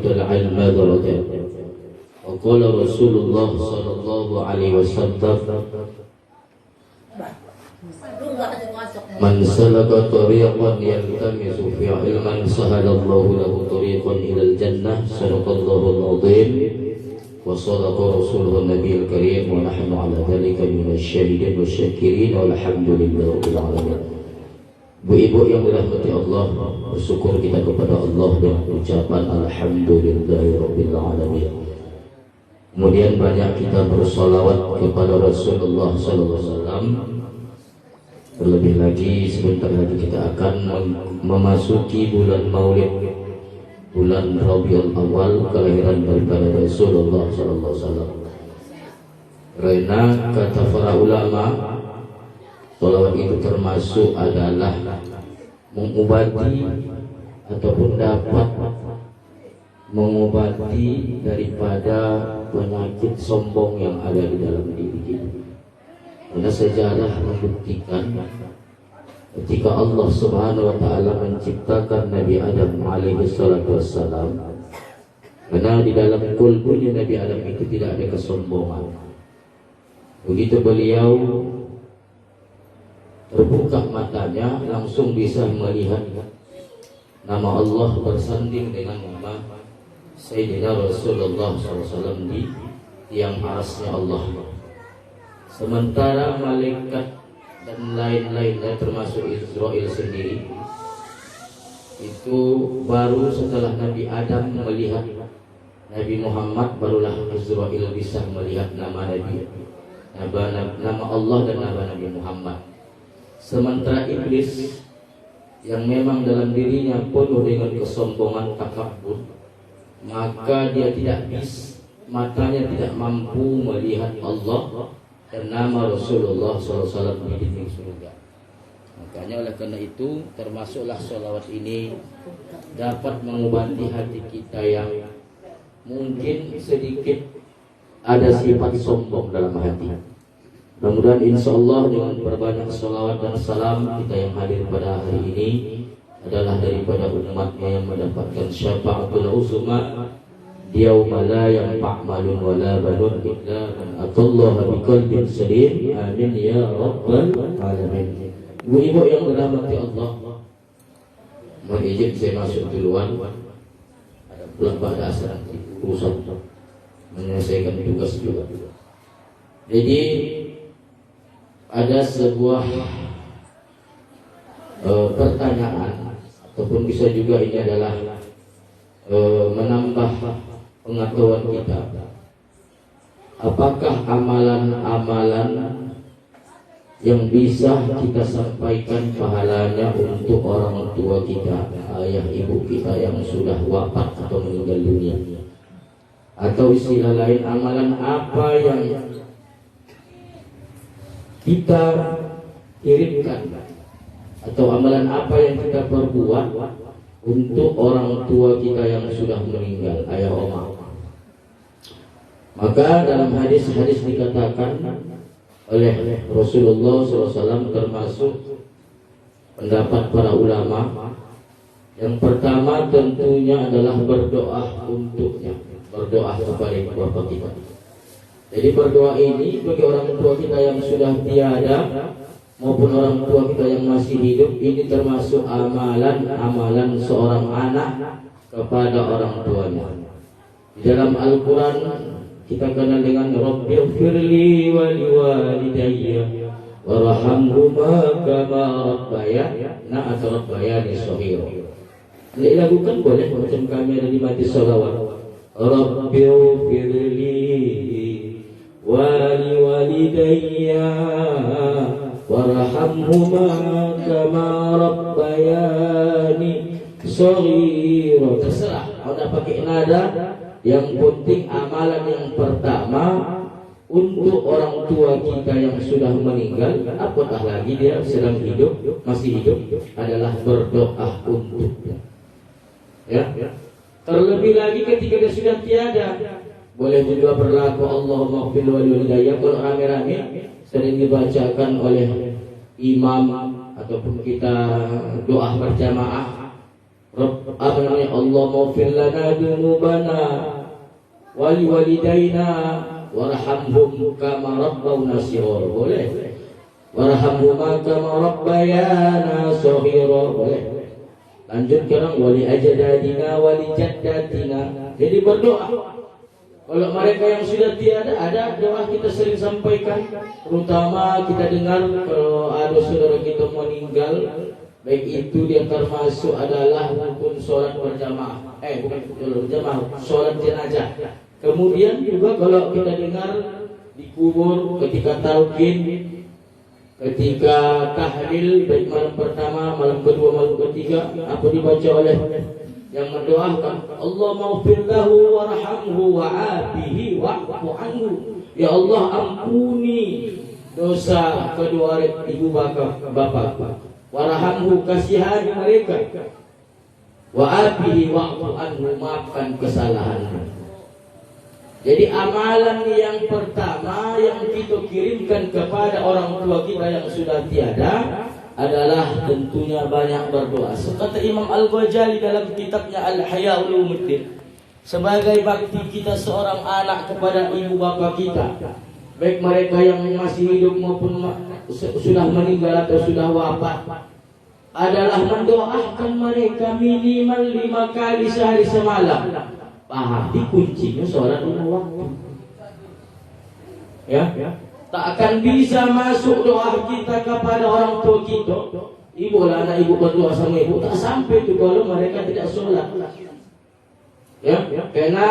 العلم درجات وقال رسول الله صلى الله عليه وسلم من سلك طريقا يلتمس في علما سهل الله له طريقا إلى الجنة صدق الله العظيم وصدق رسوله النبي الكريم ونحن على ذلك من الشاهدين والشاكرين والحمد لله رب العالمين. Bu-ibu yang dirahmati Allah, bersyukur kita kepada Allah dengan ucapan alhamdulillahirabbil alamin. Kemudian banyak kita bersolawat kepada Rasulullah sallallahu alaihi wasallam. Terlebih lagi sebentar lagi kita akan memasuki bulan Maulid, bulan Rabiul Awal, kelahiran daripada Rasulullah sallallahu alaihi wasallam. Karena kata para ulama, sholawat itu termasuk adalah mengobati ataupun dapat mengobati daripada penyakit sombong yang ada di dalam diri kita. Karena sejarah membuktikan ketika Allah Subhanahu wa taala menciptakan Nabi Adam alaihi salatu wassalam, karena di dalam kulbunya Nabi Adam itu tidak ada kesombongan. Begitu beliau terbuka matanya, langsung bisa melihat nama Allah bersanding dengan nama Sayyidina Rasulullah SAW di tiang arasnya Allah. Sementara malaikat dan lain-lainnya termasuk Israel sendiri itu baru setelah Nabi Adam melihat Nabi Muhammad, barulah Israel bisa melihat nama Nabi, nama Allah dan nama Nabi Muhammad. Sementara iblis yang memang dalam dirinya penuh dengan kesombongan takabur, maka dia tidak bisa, matanya tidak mampu melihat Allah dan nama Rasulullah SAW di dinding surga. Makanya oleh karena itu termasuklah sholawat ini dapat mengobati hati kita yang mungkin sedikit ada sifat sombong dalam hati. Mudah-mudahan insya Allah dengan berbanyak sholawat dan salam, kita yang hadir pada hari ini adalah daripada umatnya yang mendapatkan syafaatul uzma yauma la yanfa' malun wala banun illa man atallaha biqalbin salim. Amin ya rabbal alamin. Ibu-ibu yang dirahmati Allah, mohon izin saya masuk duluan. Ada pulang pada asar nanti urusan menyelesaikan tugas juga. Jadi ada sebuah pertanyaan, ataupun bisa juga ini adalah menambah pengetahuan kita. Apakah amalan-amalan yang bisa kita sampaikan pahalanya untuk orang tua kita, ayah ibu kita yang sudah wafat atau meninggal dunia? Atau istilah lain, amalan apa yang kita kirimkan, atau amalan apa yang kita perbuat untuk orang tua kita yang sudah meninggal, ayah oma? Maka dalam hadis-hadis dikatakan oleh Rasulullah SAW, termasuk pendapat para ulama, yang pertama tentunya adalah berdoa untuknya, berdoa kepada bapak kita. Jadi berdoa ini bagi orang tua kita yang sudah tiada maupun orang tua kita yang masih hidup, ini termasuk amalan seorang anak kepada orang tuanya. Di dalam Al-Quran kita kenal dengan Rabbighfirli wa liwalidayya warhamhuma kama rabbayani atau rabbayani shaghira. Dilakukan boleh macam kami ada di majlis sholawat. Rabbighfirli wa liwalidayya warhamhuma kama rabbayani shaghira. Terserah ada pakai nada, yang penting amalan yang pertama untuk orang tua kita yang sudah meninggal, apatah lagi dia sedang hidup, masih hidup, adalah berdoa untuknya. Ya. Terlebih lagi ketika dia sudah tiada, boleh juga berlaku Allahumma ighfir wa liwalidayya. Kalau rame-rame sering dibacakan oleh imam ataupun kita doa berjamaah, apa namanya, Allah maghfir lana dzunubana wali walidaina warhamhum kama rabbawna shighara, boleh. Warhamhuma kama rabbayana shaghira, boleh. Lanjut sekarang wali ajdadina wali jaddatina. Jadi berdoa. Kalau mereka yang sudah tiada, ada doa kita sering sampaikan, terutama kita dengar kalau ada saudara kita meninggal, baik itu dia termasuk adalah rukun sholat berjamaah, bukan berjamaah, sholat jenazah. Kemudian juga kalau kita dengar dikubur ketika talqin, ketika tahlil, baik malam pertama, malam kedua, malam ketiga, apa dibaca oleh yang mendoakan, Allah maghfir lahu warhamhu wa'afihi wa'fu anhu. Ya Allah, ampuni dosa kedua ibu bapak, warhamhu, kasihani mereka, wa'afihi wa'fu anhu, maafkan kesalahannya. Jadi amalan yang pertama yang kita kirimkan kepada orang tua kita yang sudah tiada adalah tentunya banyak berdoa. Kata Imam Al-Ghazali dalam kitabnya Al-Ihya Ulumuddin, sebagai bakti kita seorang anak kepada ibu bapa kita, baik mereka yang masih hidup maupun sudah meninggal atau sudah wafat, adalah mendoakan mereka minimal 5 kali sehari semalam. Paham, kuncinya sholat 5 waktu. Ya. Tak akan bisa masuk doa kita kepada orang tua kita. Ibu lah, anak ibu berdoa sama ibu, tak sampai itu kalau mereka tidak sholat. Ya, karena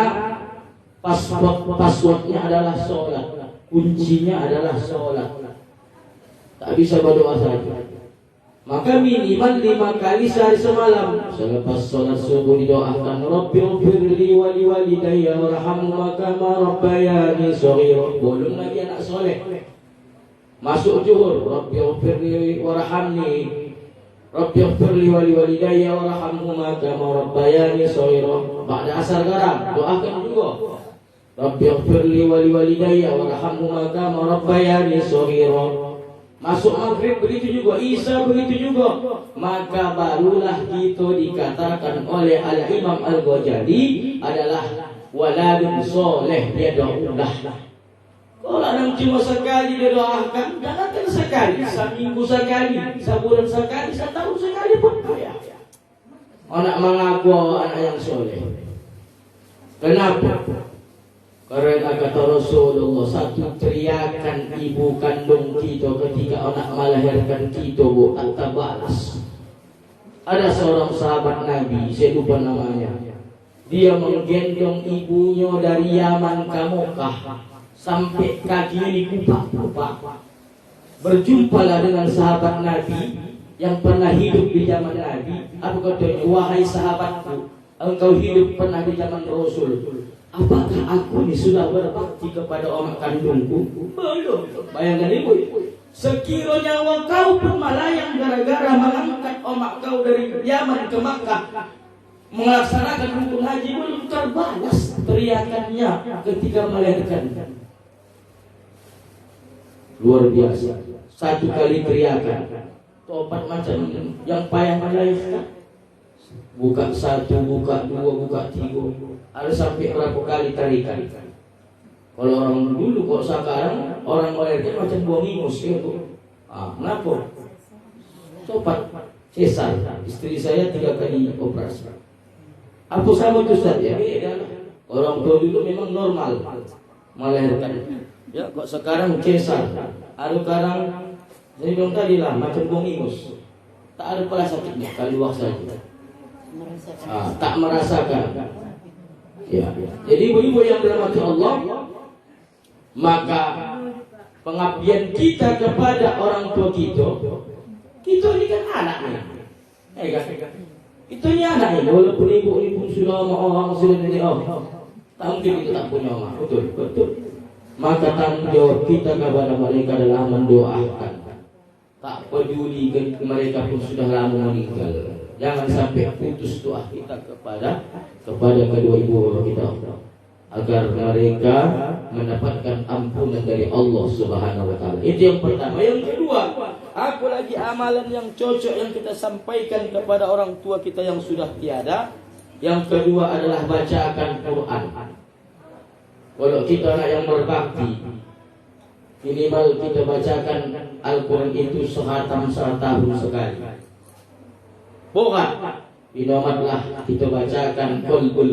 passwordnya adalah sholat, kuncinya adalah sholat. Tak bisa berdoa saja. Maka minimal 5 kali sehari semalam. Selepas sholat subuh didoakan, Rabbighfirli wa liwalidayya warhamhuma kama rabbayani shaghira. Belum lagi anak soleh. Masuk zuhur, Rabbighfirli warhamni, Rabbighfirli wa liwalidayya warhamhuma kama rabbayani shaghira. Ba'da asar garam, doakan juga, Rabbighfirli wa liwalidayya warhamhuma kama rabbayani shaghira. Masuk maghrib begitu juga, Isya begitu juga. Maka barulah kita dikatakan oleh Al-Imam Al-Ghazali adalah waladun soleh yad'ulah. Kalau anak cuma sekali dia doakan, jangankan sekali, seminggu sekali, sebulan sekali, setahun sekali pun ya. Anak mengaku anak yang soleh. Kenapa? Karena kata Rasulullah, satu teriakan ibu kandung kita ketika anak melahirkan kita tak terbalas. Ada seorang sahabat Nabi, saya lupa namanya. Dia menggendong ibunya dari Yaman ke Mekah sampai kakinya dikupak-kupak. Berjumpalah dengan sahabat Nabi yang pernah hidup di zaman Nabi. Apa katanya? Wahai sahabatku, engkau hidup pernah di zaman Rasul. Apakah aku ini sudah berbakti kepada orang kandungku? Belum. Bayangkan ibu, sekiranya kau pun melayang gara-gara mengangkat omak kau dari Yaman ke Makkah, melaksanakan rukun haji, belum terbalas teriakannya ketika melahirkan. Luar biasa. Satu kali teriakan, tobat macam yang payah melahirkan. Buka 1, buka 2, buka 3, ada sampai berapa kali tarikan. Kalau orang dulu, kok sekarang orang melahirkan macam buang ingus gitu. Kenapa? Cepat, sesar. Istri saya 3 kali operasi. Apa sama itu Ustaz? Ya, orang tua dulu memang normal melahirkan. Ya, kok sekarang sesar. Ada sekarang, saya bilang tadi lah, macam buang ingus. Tak ada pula sakitnya, keluar saja. Tak merasakan. Ya. Jadi ibu-ibu yang dirahmati Allah, maka pengabdian kita kepada orang tua kita ini kan anaknya. Kita ini anaknya, walaupun ibu ini pun sudah orang sudah jadi tak mungkin kita tak punya orang. Betul. Maka tanggung jawab kita kepada mereka adalah mendoakan. Tak peduli mereka pun sudah lama meninggal. Jangan sampai putus doa kita kepada kedua ibu bapa kita, agar mereka mendapatkan ampunan dari Allah Subhanahu wa taala. Itu yang pertama. Yang kedua, apalagi amalan yang cocok yang kita sampaikan kepada orang tua kita yang sudah tiada. Yang kedua adalah bacakan Quran. Kalau kita nak yang berbakti, minimal kita bacakan Al-Quran itu sehatam setahun sekali. Bukan, inomatlah kita bacakan Qalbul